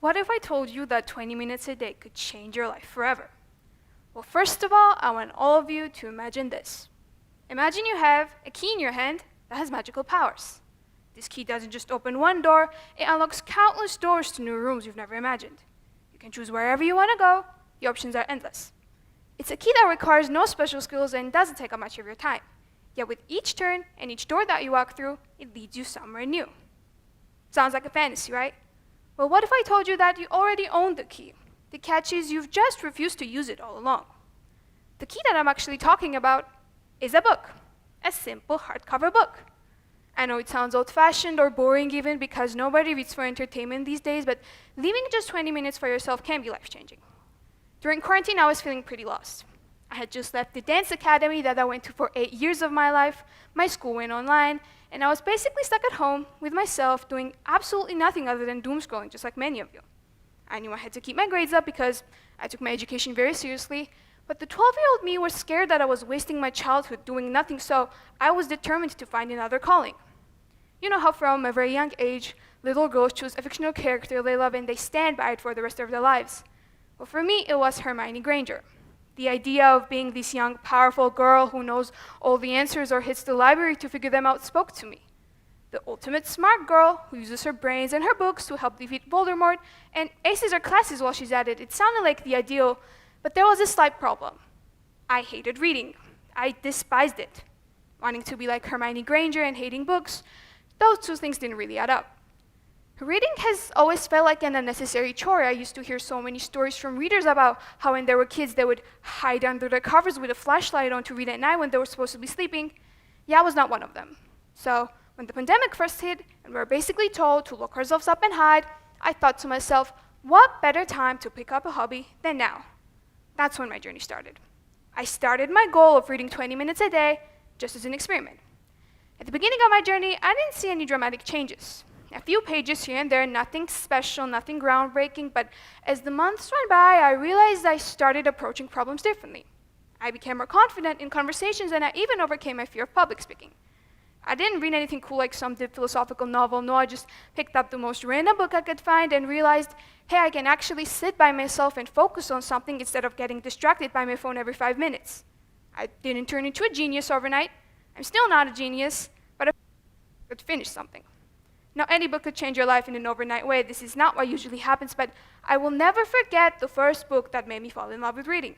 What if I told you that 20 minutes a day could change your life forever? Well, first of all, I want all of you to imagine this. Imagine you have a key in your hand that has magical powers. This key doesn't just open one door, it unlocks countless doors to new rooms you've never imagined. You can choose wherever you want to go, the options are endless. It's a key that requires no special skills and doesn't take up much of your time. Yet with each turn and each door that you walk through, it leads you somewhere new. Sounds like a fantasy, right? Well, what if I told you that you already own the key? The catch is you've just refused to use it all along. The key that I'm actually talking about is a book, a simple hardcover book. I know it sounds old-fashioned or boring even because nobody reads for entertainment these days, but leaving just 20 minutes for yourself can be life-changing. During quarantine, I was feeling pretty lost. I had just left the dance academy that I went to for 8 years of my life, my school went online, and I was basically stuck at home with myself doing absolutely nothing other than doom scrolling, just like many of you. I knew I had to keep my grades up because I took my education very seriously, but the 12-year-old me was scared that I was wasting my childhood doing nothing, so I was determined to find another calling. You know how from a very young age, little girls choose a fictional character they love and they stand by it for the rest of their lives? Well, for me, it was Hermione Granger. The idea of being this young, powerful girl who knows all the answers or hits the library to figure them out spoke to me. The ultimate smart girl who uses her brains and her books to help defeat Voldemort and aces her classes while she's at it. It sounded like the ideal, but there was a slight problem. I hated reading. I despised it. Wanting to be like Hermione Granger and hating books, those two things didn't really add up. Reading has always felt like an unnecessary chore. I used to hear so many stories from readers about how when they were kids they would hide under their covers with a flashlight on to read at night when they were supposed to be sleeping. Yeah, I was not one of them. So when the pandemic first hit and we were basically told to lock ourselves up and hide, I thought to myself, what better time to pick up a hobby than now? That's when my journey started. I started my goal of reading 20 minutes a day just as an experiment. At the beginning of my journey, I didn't see any dramatic changes. A few pages here and there, nothing special, nothing groundbreaking, but as the months went by, I realized I started approaching problems differently. I became more confident in conversations, and I even overcame my fear of public speaking. I didn't read anything cool like some deep philosophical novel. No, I just picked up the most random book I could find and realized, hey, I can actually sit by myself and focus on something instead of getting distracted by my phone every 5 minutes. I didn't turn into a genius overnight. I'm still not a genius, but I could finish something. Now, any book could change your life in an overnight way. This is not what usually happens, but I will never forget the first book that made me fall in love with reading.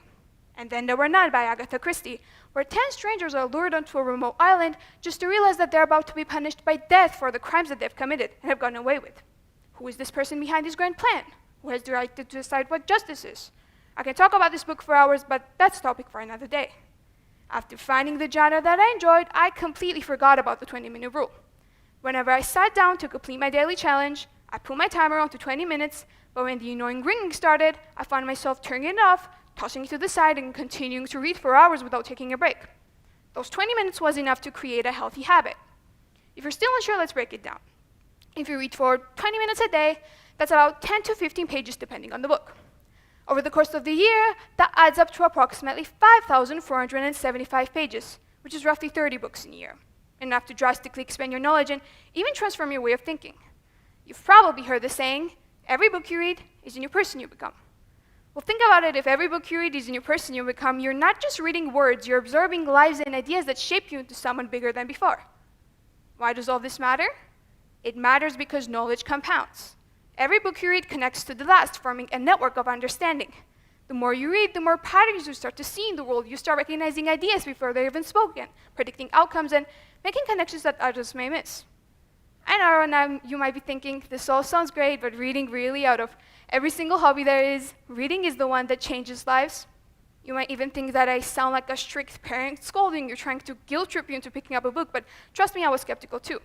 And Then There Were None by Agatha Christie, where 10 strangers are lured onto a remote island just to realize that they're about to be punished by death for the crimes that they've committed and have gotten away with. Who is this person behind this grand plan? Who has the right to decide what justice is? I can talk about this book for hours, but that's a topic for another day. After finding the genre that I enjoyed, I completely forgot about the 20-minute rule. Whenever I sat down to complete my daily challenge, I put my timer on to 20 minutes, but when the annoying ringing started, I found myself turning it off, tossing it to the side, and continuing to read for hours without taking a break. Those 20 minutes was enough to create a healthy habit. If you're still unsure, let's break it down. If you read for 20 minutes a day, that's about 10 to 15 pages depending on the book. Over the course of the year, that adds up to approximately 5,475 pages, which is roughly 30 books in a year. Enough to drastically expand your knowledge and even transform your way of thinking. You've probably heard the saying, every book you read is a new person you become. Well, think about it. If every book you read is a new person you become, you're not just reading words, you're absorbing lives and ideas that shape you into someone bigger than before. Why does all this matter? It matters because knowledge compounds. Every book you read connects to the last, forming a network of understanding. The more you read, the more patterns you start to see in the world. You start recognizing ideas before they're even spoken, predicting outcomes, and making connections that others may miss. I know now you might be thinking, this all sounds great, but reading really, out of every single hobby there is, reading is the one that changes lives. You might even think that I sound like a strict parent scolding you, trying to guilt trip you into picking up a book, but trust me, I was skeptical too.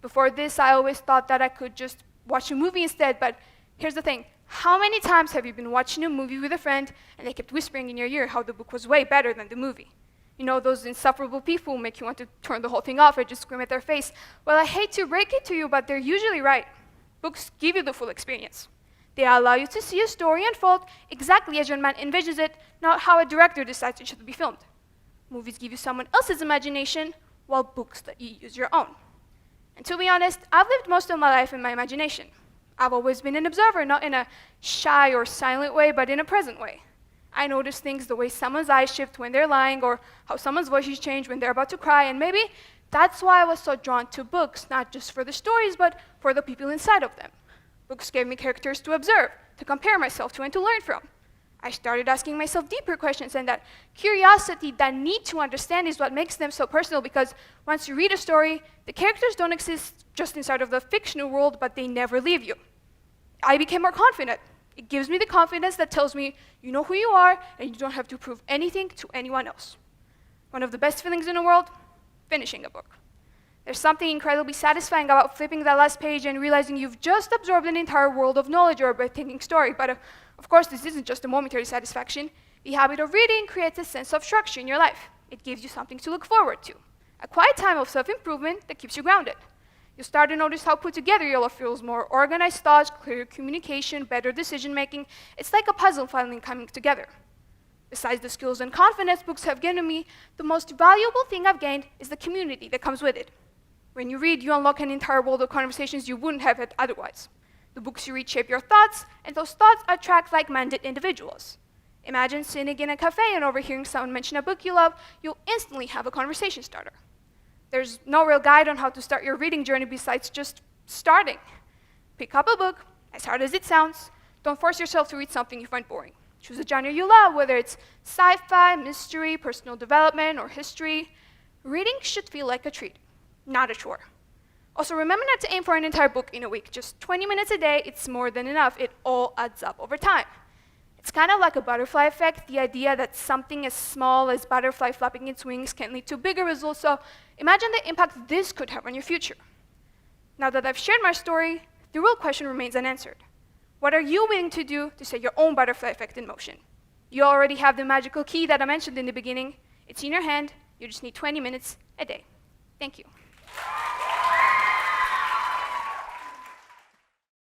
Before this, I always thought that I could just watch a movie instead, but here's the thing. How many times have you been watching a movie with a friend and they kept whispering in your ear how the book was way better than the movie? You know, those insufferable people who make you want to turn the whole thing off or just scream at their face. Well, I hate to break it to you, but they're usually right. Books give you the full experience. They allow you to see a story unfold exactly as your mind envisions it, not how a director decides it should be filmed. Movies give you someone else's imagination, while books let you use your own. And to be honest, I've lived most of my life in my imagination. I've always been an observer, not in a shy or silent way, but in a present way. I notice things, the way someone's eyes shift when they're lying, or how someone's voices change when they're about to cry, and maybe that's why I was so drawn to books, not just for the stories, but for the people inside of them. Books gave me characters to observe, to compare myself to, and to learn from. I started asking myself deeper questions, and that curiosity, that need to understand, is what makes them so personal, because once you read a story, the characters don't exist just inside of the fictional world, but they never leave you. I became more confident. It gives me the confidence that tells me you know who you are, and you don't have to prove anything to anyone else. One of the best feelings in the world, finishing a book. There's something incredibly satisfying about flipping that last page and realizing you've just absorbed an entire world of knowledge or a breathtaking story. But of course, this isn't just a momentary satisfaction. The habit of reading creates a sense of structure in your life. It gives you something to look forward to. A quiet time of self-improvement that keeps you grounded. You start to notice how put together your life feels, more organized thoughts, clearer communication, better decision-making. It's like a puzzle finally coming together. Besides the skills and confidence books have given me, the most valuable thing I've gained is the community that comes with it. When you read, you unlock an entire world of conversations you wouldn't have had otherwise. The books you read shape your thoughts, and those thoughts attract like-minded individuals. Imagine sitting in a cafe and overhearing someone mention a book you love. You'll instantly have a conversation starter. There's no real guide on how to start your reading journey besides just starting. Pick up a book, as hard as it sounds. Don't force yourself to read something you find boring. Choose a genre you love, whether it's sci-fi, mystery, personal development, or history. Reading should feel like a treat, not a chore. Also, remember not to aim for an entire book in a week. Just 20 minutes a day, it's more than enough. It all adds up over time. It's kind of like a butterfly effect, the idea that something as small as butterfly flapping its wings can lead to bigger results. So imagine the impact this could have on your future. Now that I've shared my story, the real question remains unanswered. What are you willing to do to set your own butterfly effect in motion? You already have the magical key that I mentioned in the beginning. It's in your hand. You just need 20 minutes a day. Thank you.